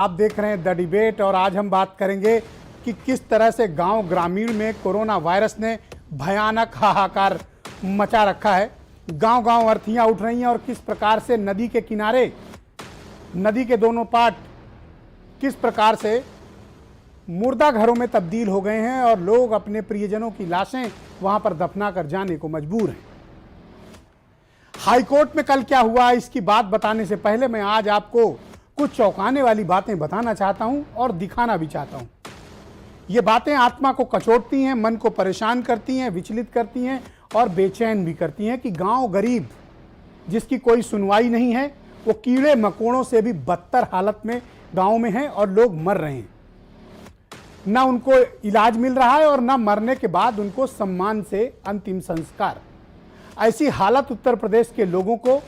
आप देख रहे हैं द डिबेट और आज हम बात करेंगे कि किस तरह से गांव ग्रामीण में कोरोना वायरस ने भयानक हाहाकार मचा रखा है। गांव गांव अर्थियां उठ रही हैं और किस प्रकार से नदी के किनारे, नदी के दोनों पाट किस प्रकार से मुर्दा घरों में तब्दील हो गए हैं और लोग अपने प्रियजनों की लाशें वहां पर दफना कर जाने को मजबूर हैं। हाईकोर्ट में कल क्या हुआ, इसकी बात बताने से पहले मैं आज आपको कुछ चौंकाने वाली बातें बताना चाहता हूं और दिखाना भी चाहता हूं। ये बातें आत्मा को कचोटती हैं, मन को परेशान करती हैं, विचलित करती हैं और बेचैन भी करती हैं कि गांव गरीब जिसकी कोई सुनवाई नहीं है, वो कीड़े मकोड़ों से भी बदतर हालत में गांव में हैं और लोग मर रहे हैं। ना उनको इलाज मिल रहा है और ना मरने के बाद उनको सम्मान से अंतिम संस्कार। ऐसी हालत उत्तर प्रदेश के लोगों को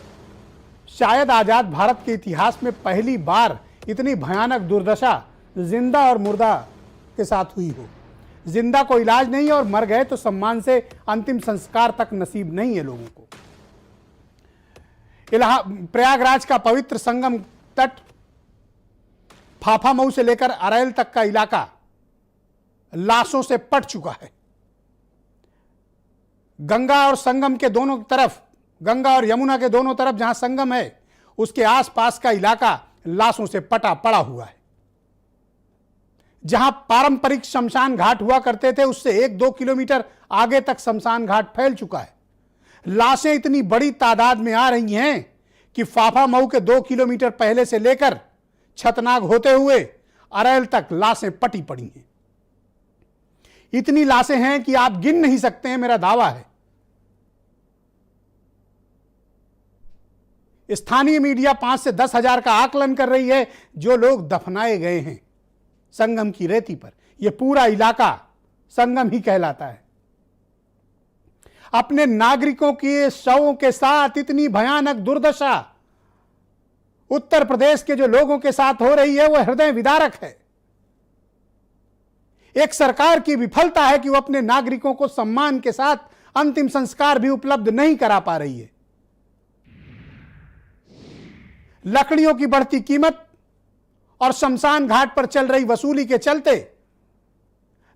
शायद आजाद भारत के इतिहास में पहली बार इतनी भयानक दुर्दशा जिंदा और मुर्दा के साथ हुई हो। जिंदा को इलाज नहीं और मर गए तो सम्मान से अंतिम संस्कार तक नसीब नहीं है लोगों को। प्रयागराज का पवित्र संगम तट फाफामऊ से लेकर अरैल तक का इलाका लाशों से पट चुका है। गंगा और संगम के दोनों तरफ, गंगा और यमुना के दोनों तरफ जहां संगम है, उसके आसपास का इलाका लाशों से पटा पड़ा हुआ है। जहां पारंपरिक शमशान घाट हुआ करते थे, उससे 1-2 किलोमीटर आगे तक शमशान घाट फैल चुका है। लाशें इतनी बड़ी तादाद में आ रही हैं कि फाफामऊ के 2 किलोमीटर पहले से लेकर छतनाग होते हुए अरैल तक लाशें पटी पड़ी हैं। इतनी लाशें हैं कि आप गिन नहीं सकते हैं, मेरा दावा है। स्थानीय मीडिया 5 से 10 हजार का आकलन कर रही है जो लोग दफनाए गए हैं संगम की रेती पर। यह पूरा इलाका संगम ही कहलाता है। अपने नागरिकों के शवों के साथ इतनी भयानक दुर्दशा उत्तर प्रदेश के जो लोगों के साथ हो रही है, वह हृदय विदारक है। एक सरकार की विफलता है कि वह अपने नागरिकों को सम्मान के साथ अंतिम संस्कार भी उपलब्ध नहीं करा पा रही है। लकड़ियों की बढ़ती कीमत और शमशान घाट पर चल रही वसूली के चलते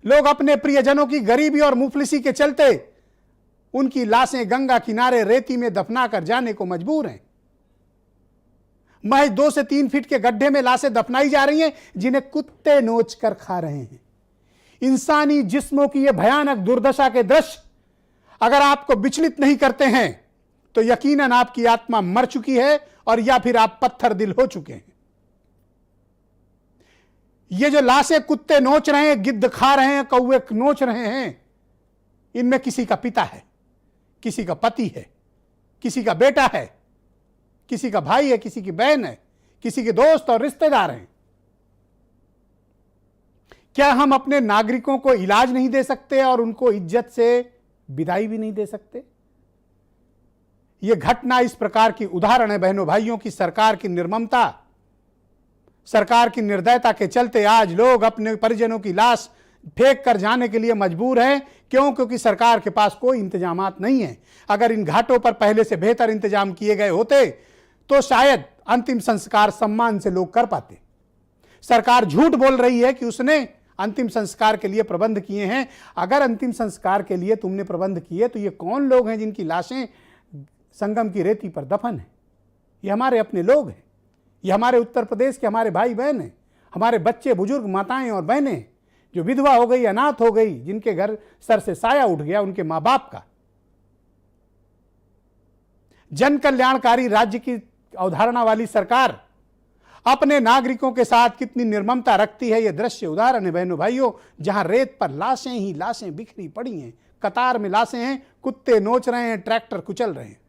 लोग अपने प्रियजनों की गरीबी और मुफलिसी के चलते उनकी लाशें गंगा किनारे रेती में दफना कर जाने को मजबूर हैं। महज 2 से 3 फीट के गड्ढे में लाशें दफनाई जा रही हैं जिन्हें कुत्ते नोच कर खा रहे हैं। इंसानी जिस्मों की यह भयानक दुर्दशा के दृश्य अगर आपको विचलित नहीं करते हैं तो यकीनन आपकी आत्मा मर चुकी है और या फिर आप पत्थर दिल हो चुके हैं। ये जो लाशें कुत्ते नोच रहे हैं, गिद्ध खा रहे हैं, कौवे नोच रहे हैं, इनमें किसी का पिता है, किसी का पति है, किसी का बेटा है, किसी का भाई है, किसी की बहन है, किसी के दोस्त और रिश्तेदार हैं। क्या हम अपने नागरिकों को इलाज नहीं दे सकते और उनको इज्जत से विदाई भी नहीं दे सकते? यह घटना इस प्रकार की उदाहरण है बहनों भाइयों की सरकार की निर्ममता, सरकार की निर्दयता के चलते आज लोग अपने परिजनों की लाश फेंक कर जाने के लिए मजबूर हैं। क्यों? क्योंकि सरकार के पास कोई इंतजामात नहीं है। अगर इन घाटों पर पहले से बेहतर इंतजाम किए गए होते तो शायद अंतिम संस्कार सम्मान से लोग कर पाते। सरकार झूठ बोल रही है कि उसने अंतिम संस्कार के लिए प्रबंध किए हैं। अगर अंतिम संस्कार के लिए तुमने प्रबंध किए तो ये कौन लोग हैं जिनकी लाशें संगम की रेती पर दफन है? ये हमारे अपने लोग हैं। ये हमारे उत्तर प्रदेश के हमारे भाई बहन हैं, हमारे बच्चे बुजुर्ग माताएं और बहनें जो विधवा हो गई, अनाथ हो गई, जिनके घर सर से साया उठ गया उनके मां बाप का। जन कल्याणकारी राज्य की अवधारणा वाली सरकार अपने नागरिकों के साथ कितनी निर्ममता रखती है, यह दृश्य उदाहरण है बहनों भाइयों। जहां रेत पर लाशें ही लाशें बिखरी पड़ी हैं, कतार में लाशें हैं, कुत्ते नोच रहे हैं, ट्रैक्टर कुचल रहे हैं।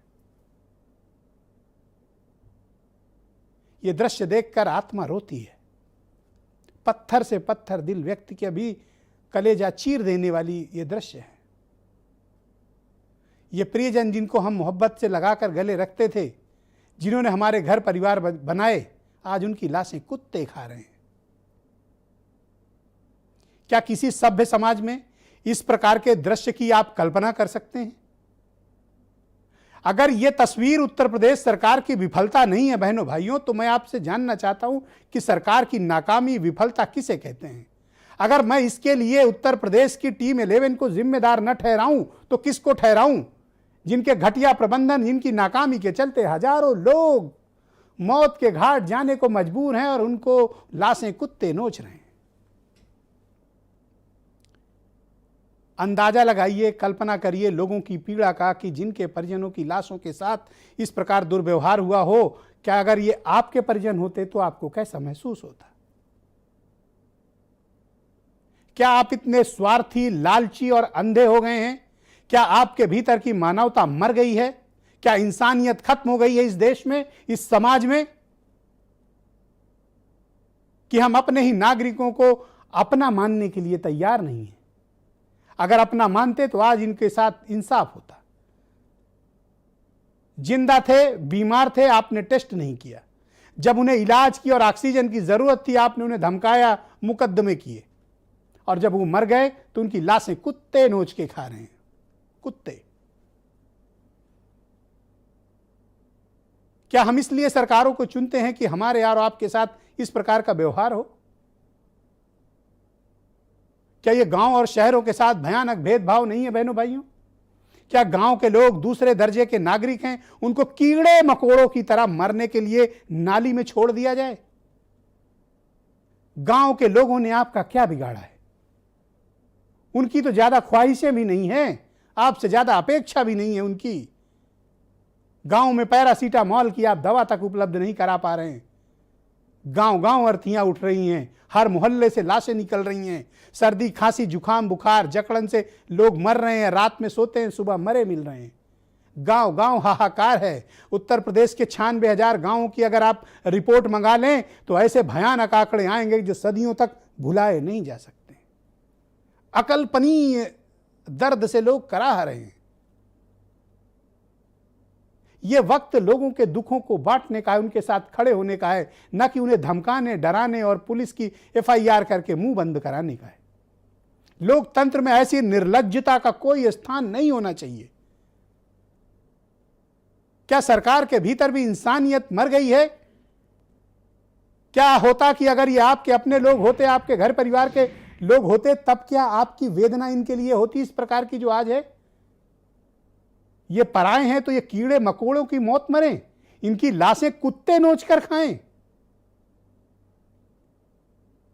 यह दृश्य देखकर आत्मा रोती है। पत्थर से पत्थर दिल व्यक्ति के भी कलेजा चीर देने वाली यह दृश्य है। ये प्रियजन जिनको हम मोहब्बत से लगाकर गले रखते थे, जिन्होंने हमारे घर परिवार बनाए, आज उनकी लाशें कुत्ते खा रहे हैं। क्या किसी सभ्य समाज में इस प्रकार के दृश्य की आप कल्पना कर सकते हैं? अगर यह तस्वीर उत्तर प्रदेश सरकार की विफलता नहीं है बहनों भाइयों, तो मैं आपसे जानना चाहता हूं कि सरकार की नाकामी विफलता किसे कहते हैं। अगर मैं इसके लिए उत्तर प्रदेश की टीम 11 को जिम्मेदार न ठहराऊं तो किसको ठहराऊं, जिनके घटिया प्रबंधन, जिनकी नाकामी के चलते हजारों लोग मौत के घाट जाने को मजबूर हैं और उनको लाशें कुत्ते नोच रहे हैं। अंदाजा लगाइए, कल्पना करिए लोगों की पीड़ा का कि जिनके परिजनों की लाशों के साथ इस प्रकार दुर्व्यवहार हुआ हो। क्या अगर ये आपके परिजन होते तो आपको कैसा महसूस होता? क्या आप इतने स्वार्थी, लालची और अंधे हो गए हैं? क्या आपके भीतर की मानवता मर गई है? क्या इंसानियत खत्म हो गई है इस देश में, इस समाज में, कि हम अपने ही नागरिकों को अपना मानने के लिए तैयार नहीं हैं? अगर अपना मानते तो आज इनके साथ इंसाफ होता। जिंदा थे, बीमार थे, आपने टेस्ट नहीं किया। जब उन्हें इलाज की और ऑक्सीजन की जरूरत थी, आपने उन्हें धमकाया, मुकदमे किए, और जब वो मर गए तो उनकी लाशें कुत्ते नोच के खा रहे हैं। कुत्ते। क्या हम इसलिए सरकारों को चुनते हैं कि हमारे और आपके साथ इस प्रकार का व्यवहार हो? क्या ये गांव और शहरों के साथ भयानक भेदभाव नहीं है बहनों भाइयों? क्या गांव के लोग दूसरे दर्जे के नागरिक हैं, उनको कीड़े मकोड़ों की तरह मरने के लिए नाली में छोड़ दिया जाए? गांव के लोगों ने आपका क्या बिगाड़ा है? उनकी तो ज्यादा ख्वाहिशें भी नहीं हैं, आपसे ज्यादा अपेक्षा भी नहीं है उनकी। गांव में पैरासीटामॉल की आप दवा तक उपलब्ध नहीं करा पा रहे हैं। गांव गांव अर्थियां उठ रही हैं, हर मोहल्ले से लाशें निकल रही हैं। सर्दी, खांसी, जुकाम, बुखार, जकड़न से लोग मर रहे हैं, रात में सोते हैं, सुबह मरे मिल रहे हैं। गांव गांव हाहाकार है। उत्तर प्रदेश के 96,000 गांवों की अगर आप रिपोर्ट मंगा लें तो ऐसे भयानक आंकड़े आएंगे जो सदियों तक भुलाए नहीं जा सकते। अकल्पनीय दर्द से लोग कराह रहे हैं। यह वक्त लोगों के दुखों को बांटने का है, उनके साथ खड़े होने का है, न कि उन्हें धमकाने, डराने और पुलिस की FIR करके मुंह बंद कराने का है। लोकतंत्र में ऐसी निर्लज्जता का कोई स्थान नहीं होना चाहिए। क्या सरकार के भीतर भी इंसानियत मर गई है? क्या होता कि अगर ये आपके अपने लोग होते, आपके घर परिवार के लोग होते, तब क्या आपकी वेदना इनके लिए होती इस प्रकार की जो आज है? ये पराए हैं तो ये कीड़े मकोड़ों की मौत मरें, इनकी लाशें कुत्ते नोच कर खाएं।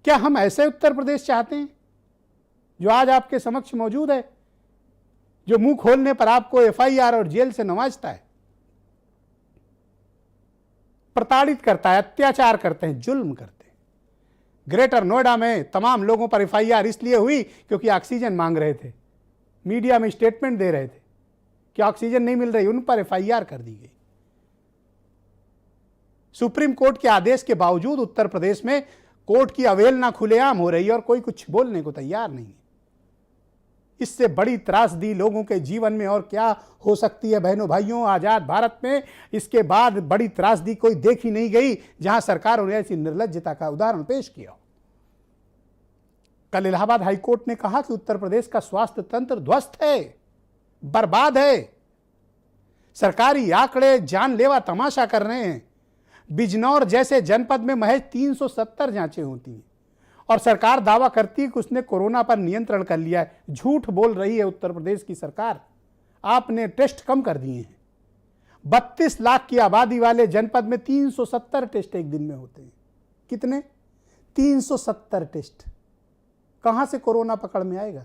क्या हम ऐसे उत्तर प्रदेश चाहते हैं जो आज आपके समक्ष मौजूद है, जो मुंह खोलने पर आपको FIR और जेल से नवाजता है, प्रताड़ित करता है, अत्याचार करते हैं, जुल्म करते हैं? ग्रेटर नोएडा में तमाम लोगों पर FIR इसलिए हुई क्योंकि ऑक्सीजन मांग रहे थे, मीडिया में स्टेटमेंट दे रहे थे कि ऑक्सीजन नहीं मिल रही, उन पर FIR कर दी गई। सुप्रीम कोर्ट के आदेश के बावजूद उत्तर प्रदेश में कोर्ट की अवहेलना खुलेआम हो रही है और कोई कुछ बोलने को तैयार नहीं है। इससे बड़ी त्रासदी लोगों के जीवन में और क्या हो सकती है बहनों भाइयों? आजाद भारत में इसके बाद बड़ी त्रासदी कोई देखी नहीं गई जहां सरकारों ने ऐसी निर्लज्जता का उदाहरण पेश किया। कल इलाहाबाद हाईकोर्ट ने कहा कि उत्तर प्रदेश का स्वास्थ्य तंत्र ध्वस्त है, बर्बाद है। सरकारी आंकड़े जानलेवा तमाशा कर रहे हैं। बिजनौर जैसे जनपद में महज 370 जांचें होती हैं और सरकार दावा करती है कि उसने कोरोना पर नियंत्रण कर लिया है। झूठ बोल रही है उत्तर प्रदेश की सरकार। आपने टेस्ट कम कर दिए हैं। 32 लाख की आबादी वाले जनपद में 370 टेस्ट एक दिन में होते हैं। कितने? 370 टेस्ट। कहां से कोरोना पकड़ में आएगा?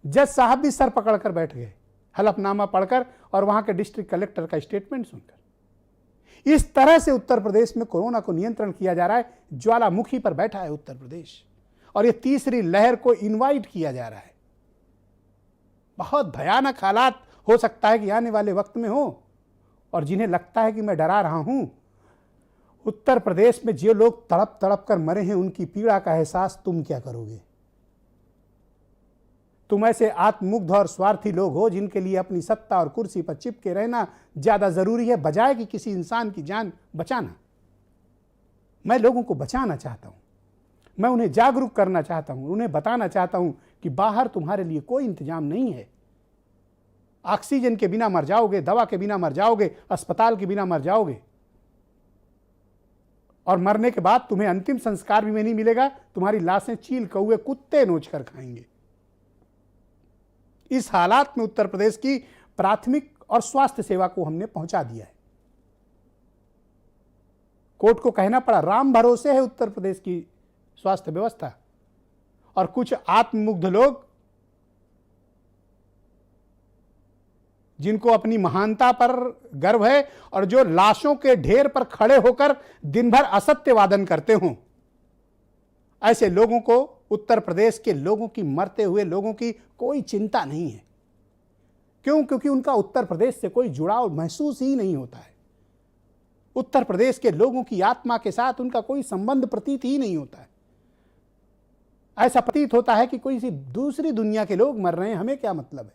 जज साहब भी सर पकड़कर बैठ गए, हलफनामा पढ़कर और वहां के डिस्ट्रिक्ट कलेक्टर का स्टेटमेंट सुनकर। इस तरह से उत्तर प्रदेश में कोरोना को नियंत्रण किया जा रहा है। ज्वालामुखी पर बैठा है उत्तर प्रदेश और यह तीसरी लहर को इनवाइट किया जा रहा है। बहुत भयानक हालात हो सकता है कि आने वाले वक्त में हो। और जिन्हें लगता है कि मैं डरा रहा हूं, उत्तर प्रदेश में जो लोग तड़प तड़प कर मरे हैं, उनकी पीड़ा का एहसास तुम क्या करोगे? तुम ऐसे आत्ममुग्ध और स्वार्थी लोग हो जिनके लिए अपनी सत्ता और कुर्सी पर चिपके रहना ज्यादा जरूरी है बजाय कि किसी इंसान की जान बचाना। मैं लोगों को बचाना चाहता हूं, मैं उन्हें जागरूक करना चाहता हूं, उन्हें बताना चाहता हूं कि बाहर तुम्हारे लिए कोई इंतजाम नहीं है। ऑक्सीजन के बिना मर जाओगे, दवा के बिना मर जाओगे, अस्पताल के बिना मर जाओगे, और मरने के बाद तुम्हें अंतिम संस्कार भी में नहीं मिलेगा, तुम्हारी लाशें चील कौवे कुत्ते नोच कर खाएंगे। इस हालात में उत्तर प्रदेश की प्राथमिक और स्वास्थ्य सेवा को हमने पहुंचा दिया है। कोर्ट को कहना पड़ा, राम भरोसे है उत्तर प्रदेश की स्वास्थ्य व्यवस्था, और कुछ आत्ममुग्ध लोग जिनको अपनी महानता पर गर्व है और जो लाशों के ढेर पर खड़े होकर दिन भर असत्य वादन करते हों, ऐसे लोगों को, उत्तर प्रदेश के लोगों की, मरते हुए लोगों की कोई चिंता नहीं है। क्यों? क्योंकि उनका उत्तर प्रदेश से कोई जुड़ाव महसूस ही नहीं होता है। उत्तर प्रदेश के लोगों की आत्मा के साथ उनका कोई संबंध प्रतीत ही नहीं होता है। ऐसा प्रतीत होता है कि कोई सी दूसरी दुनिया के लोग मर रहे हैं, हमें क्या मतलब है,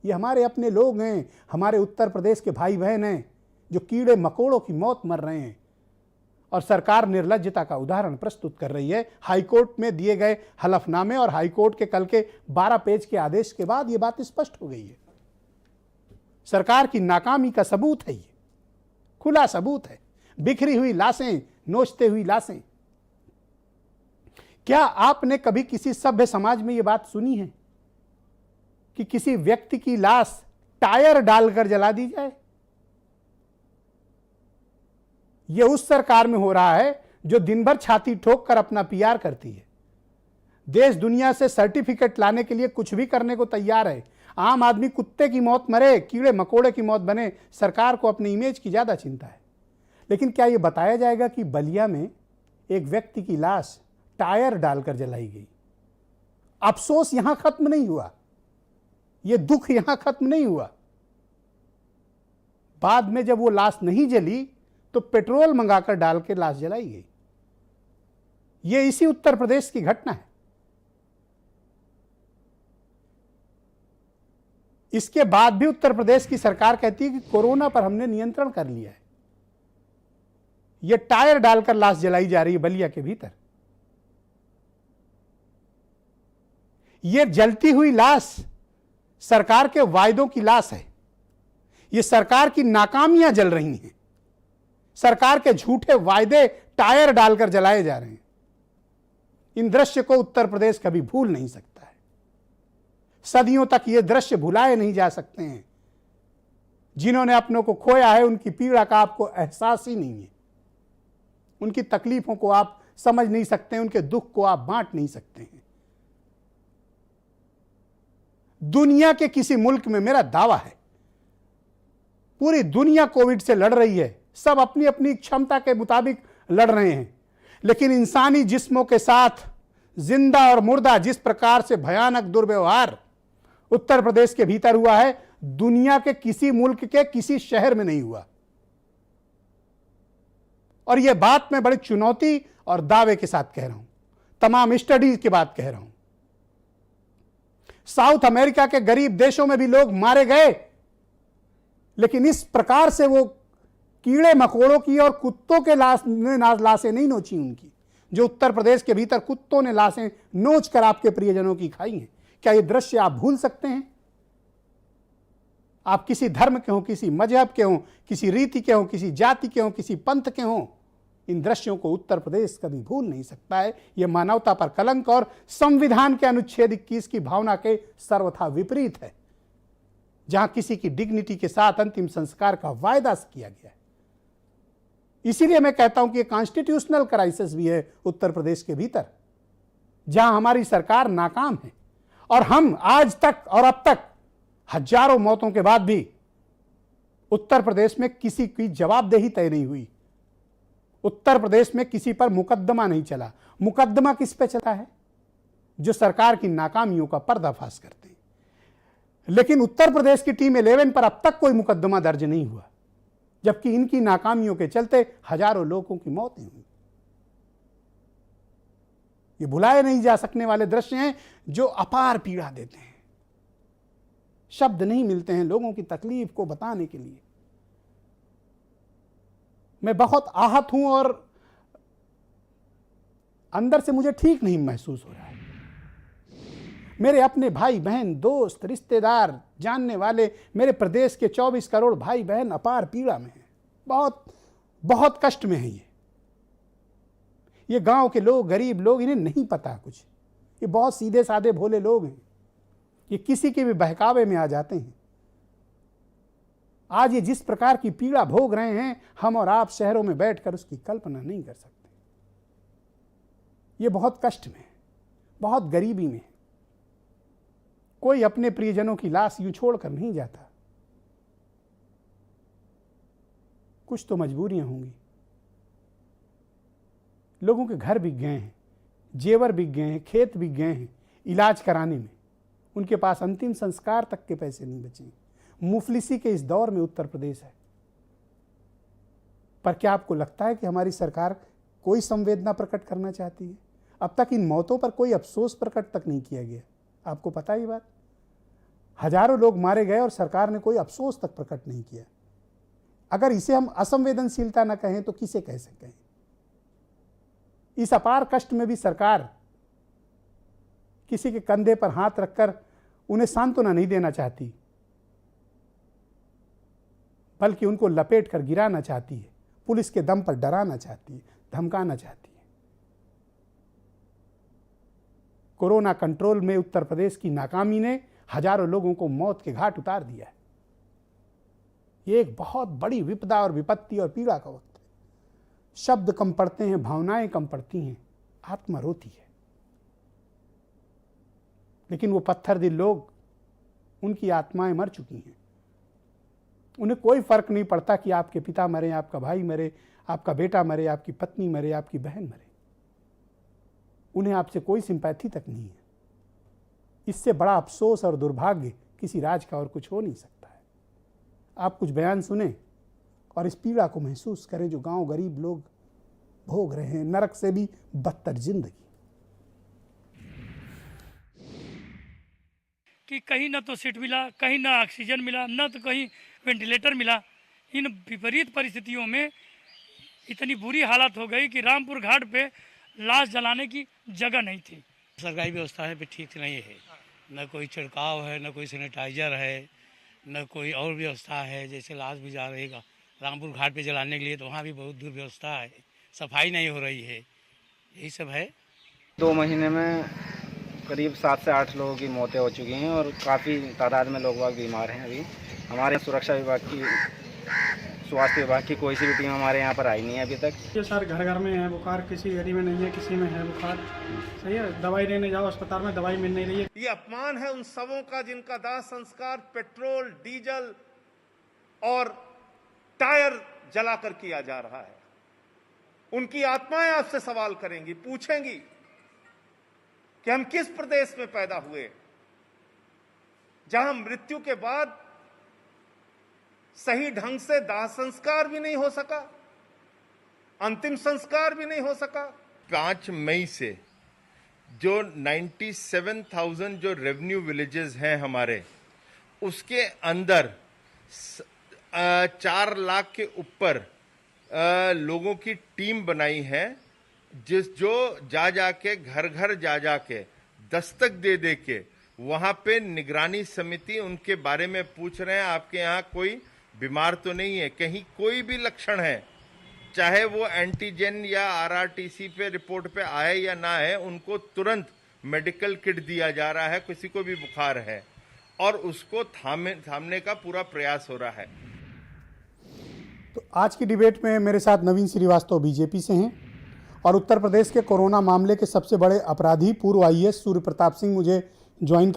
ये हमारे अपने लोग हैं, हमारे उत्तर प्रदेश के भाई बहन हैं जो कीड़े मकोड़ों की मौत मर रहे हैं। और सरकार निर्लज्जता का उदाहरण प्रस्तुत कर रही है। हाईकोर्ट में दिए गए हलफनामे और हाईकोर्ट के कल के 12 पेज के आदेश के बाद यह बात स्पष्ट हो गई है। सरकार की नाकामी का सबूत है, ये खुला सबूत है। बिखरी हुई लाशें, नोचते हुई लाशें। क्या आपने कभी किसी सभ्य समाज में यह बात सुनी है कि किसी व्यक्ति की लाश टायर डालकर जला दी जाए? यह उस सरकार में हो रहा है जो दिन भर छाती ठोक कर अपना पीआर करती है। देश दुनिया से सर्टिफिकेट लाने के लिए कुछ भी करने को तैयार है। आम आदमी कुत्ते की मौत मरे, कीड़े मकोड़े की मौत बने, सरकार को अपनी इमेज की ज्यादा चिंता है। लेकिन क्या यह बताया जाएगा कि बलिया में एक व्यक्ति की लाश टायर डालकर जलाई गई? अफसोस यहां खत्म नहीं हुआ, यह दुख यहां खत्म नहीं हुआ। बाद में जब वो लाश नहीं जली तो पेट्रोल मंगाकर डाल के लाश जलाई गई। यह इसी उत्तर प्रदेश की घटना है। इसके बाद भी उत्तर प्रदेश की सरकार कहती है कि कोरोना पर हमने नियंत्रण कर लिया है। यह टायर डालकर लाश जलाई जा रही है बलिया के भीतर। यह जलती हुई लाश सरकार के वायदों की लाश है। यह सरकार की नाकामियां जल रही हैं। सरकार के झूठे वायदे टायर डालकर जलाए जा रहे हैं। इन दृश्य को उत्तर प्रदेश कभी भूल नहीं सकता है। सदियों तक ये दृश्य भुलाए नहीं जा सकते हैं। जिन्होंने अपनों को खोया है उनकी पीड़ा का आपको एहसास ही नहीं है। उनकी तकलीफों को आप समझ नहीं सकते, उनके दुख को आप बांट नहीं सकते हैं। दुनिया के किसी मुल्क में, मेरा दावा है, पूरी दुनिया कोविड से लड़ रही है, सब अपनी अपनी क्षमता के मुताबिक लड़ रहे हैं, लेकिन इंसानी जिस्मों के साथ जिंदा और मुर्दा जिस प्रकार से भयानक दुर्व्यवहार उत्तर प्रदेश के भीतर हुआ है, दुनिया के किसी मुल्क के किसी शहर में नहीं हुआ। और यह बात मैं बड़ी चुनौती और दावे के साथ कह रहा हूं, तमाम स्टडीज के बाद कह रहा हूं। साउथ अमेरिका के गरीब देशों में भी लोग मारे गए, लेकिन इस प्रकार से वो कीड़े मकोड़ों की और कुत्तों के लाशें नहीं नोची उनकी, जो उत्तर प्रदेश के भीतर कुत्तों ने लाशें नोच कर आपके प्रियजनों की खाई हैं। क्या ये दृश्य आप भूल सकते हैं? आप किसी धर्म के हो, किसी मजहब के हो, किसी रीति के हो, किसी जाति के हो, किसी पंथ के हो, इन दृश्यों को उत्तर प्रदेश कभी भूल नहीं सकता है। यह मानवता पर कलंक और संविधान के अनुच्छेद 21 की भावना के सर्वथा विपरीत है, जहां किसी की डिग्निटी के साथ अंतिम संस्कार का वायदा किया गया है। इसीलिए मैं कहता हूं कि यह कॉन्स्टिट्यूशनल क्राइसिस भी है उत्तर प्रदेश के भीतर, जहां हमारी सरकार नाकाम है। और हम आज तक और अब तक हजारों मौतों के बाद भी उत्तर प्रदेश में किसी की जवाबदेही तय नहीं हुई। उत्तर प्रदेश में किसी पर मुकदमा नहीं चला। मुकदमा किस पे चला है? जो सरकार की नाकामियों का पर्दाफाश करते हैं। लेकिन उत्तर प्रदेश की टीम 11 पर अब तक कोई मुकदमा दर्ज नहीं हुआ, जबकि इनकी नाकामियों के चलते हजारों लोगों की मौतें हुई। ये भुलाए नहीं जा सकने वाले दृश्य हैं जो अपार पीड़ा देते हैं। शब्द नहीं मिलते हैं लोगों की तकलीफ को बताने के लिए। मैं बहुत आहत हूं और अंदर से मुझे ठीक नहीं महसूस हो रहा है। मेरे अपने भाई बहन, दोस्त, रिश्तेदार, जानने वाले, मेरे प्रदेश के 24 करोड़ भाई बहन अपार पीड़ा में हैं, बहुत बहुत कष्ट में हैं। ये गांव के लोग, गरीब लोग, इन्हें नहीं पता कुछ। ये बहुत सीधे साधे भोले लोग हैं, ये किसी के भी बहकावे में आ जाते हैं। आज ये जिस प्रकार की पीड़ा भोग रहे हैं, हम और आप शहरों में बैठकर उसकी कल्पना नहीं कर सकते। ये बहुत कष्ट में है, बहुत गरीबी में है। कोई अपने प्रियजनों की लाश यूं छोड़कर नहीं जाता। कुछ तो मजबूरियां होंगी। लोगों के घर बिक गए हैं, जेवर बिक गए हैं, खेत बिक गए हैं इलाज कराने में। उनके पास अंतिम संस्कार तक के पैसे नहीं बचे। मुफलिसी के इस दौर में उत्तर प्रदेश है। पर क्या आपको लगता है कि हमारी सरकार कोई संवेदना प्रकट करना चाहती है? अब तक इन मौतों पर कोई अफसोस प्रकट तक नहीं किया गया। आपको पता ही बात, हजारों लोग मारे गए और सरकार ने कोई अफसोस तक प्रकट नहीं किया। अगर इसे हम असंवेदनशीलता न कहें तो किसे कह सकते हैं? इस अपार कष्ट में भी सरकार किसी के कंधे पर हाथ रखकर उन्हें सांत्वना नहीं देना चाहती, बल्कि उनको लपेट कर गिराना चाहती है, पुलिस के दम पर डराना चाहती है, धमकाना चाहती है। कोरोना कंट्रोल में उत्तर प्रदेश की नाकामी ने हजारों लोगों को मौत के घाट उतार दिया है। ये एक बहुत बड़ी विपदा और विपत्ति और पीड़ा का वक्त है। शब्द कम पड़ते हैं, भावनाएं कम पड़ती हैं, आत्मा रोती है। लेकिन वो पत्थर दिल लोग, उनकी आत्माएं मर चुकी हैं। उन्हें कोई फर्क नहीं पड़ता कि आपके पिता मरे, आपका भाई मरे, आपका बेटा मरे, आपकी पत्नी मरे, आपकी बहन मरे। उन्हें आपसे कोई सिंपैथी तक नहीं है। इससे बड़ा अफसोस और दुर्भाग्य किसी राज्य का और कुछ हो नहीं सकता है। आप कुछ बयान सुने और इस पीड़ा को महसूस करें जो गांव गरीब लोग भोग रहे हैं, नरक से भी बदतर जिंदगी। कि कहीं ना तो सीट मिला, कहीं ना ऑक्सीजन मिला, ना तो कहीं वेंटिलेटर मिला। इन विपरीत परिस्थितियों में इतनी बुरी हालत हो गई कि रामपुर घाट पे लाश जलाने की जगह नहीं थी। सरकारी व्यवस्था है ठीक नहीं है, न कोई छिड़काव है, न कोई सैनिटाइजर है, न कोई और व्यवस्था है। जैसे लाश भी जा रहेगा रामपुर घाट पे जलाने के लिए, तो वहाँ भी बहुत दूर व्यवस्था है, सफाई नहीं हो रही है, यही सब है। 2 महीने में करीब 7 से 8 लोगों की मौतें हो चुकी हैं और काफ़ी तादाद में लोग बाग बीमार हैं। अभी हमारे सुरक्षा विभाग की, स्वास्थ्य विभाग की कोई सी भी टीम हमारे यहाँ पर आई नहीं है अभी तक। ये सर घर घर में है बुखार, किसी गरीब में नहीं है, किसी में है बुखार। सही है, दवाई लेने जाओ अस्पताल में, दवाई मिल नहीं रही है। ये अपमान है उन सबों का जिनका दाह संस्कार पेट्रोल, डीजल और टायर जलाकर किया जा रहा है। उनकी आत्माएं आपसे सवाल करेंगी, पूछेंगी कि हम किस प्रदेश में पैदा हुए जहां मृत्यु के बाद सही ढंग से दाह संस्कार भी नहीं हो सका, अंतिम संस्कार भी नहीं हो सका। 5 मई से जो 97,000 जो रेवेन्यू विलेजेस हैं हमारे, उसके अंदर 4 लाख के ऊपर लोगों की टीम बनाई है, जो जाके घर घर जाके दस्तक दे के वहां पे निगरानी समिति उनके बारे में पूछ रहे हैं, आपके यहाँ कोई बीमार तो नहीं है, कहीं कोई भी लक्षण है, चाहे वो एंटीजन या आरआरटीसी पे रिपोर्ट पे आए या ना है, उनको तुरंत मेडिकल किट दिया जा रहा है। किसी को भी बुखार है और उसको थामने का पूरा प्रयास हो रहा है। तो आज की डिबेट में मेरे साथ नवीन श्रीवास्तव बीजेपी से हैं और उत्तर प्रदेश के कोरोना मामले के सबसे बड़े अपराधी पूर्व आईएएस सूर्य प्रताप सिंह मुझे ज्वाइन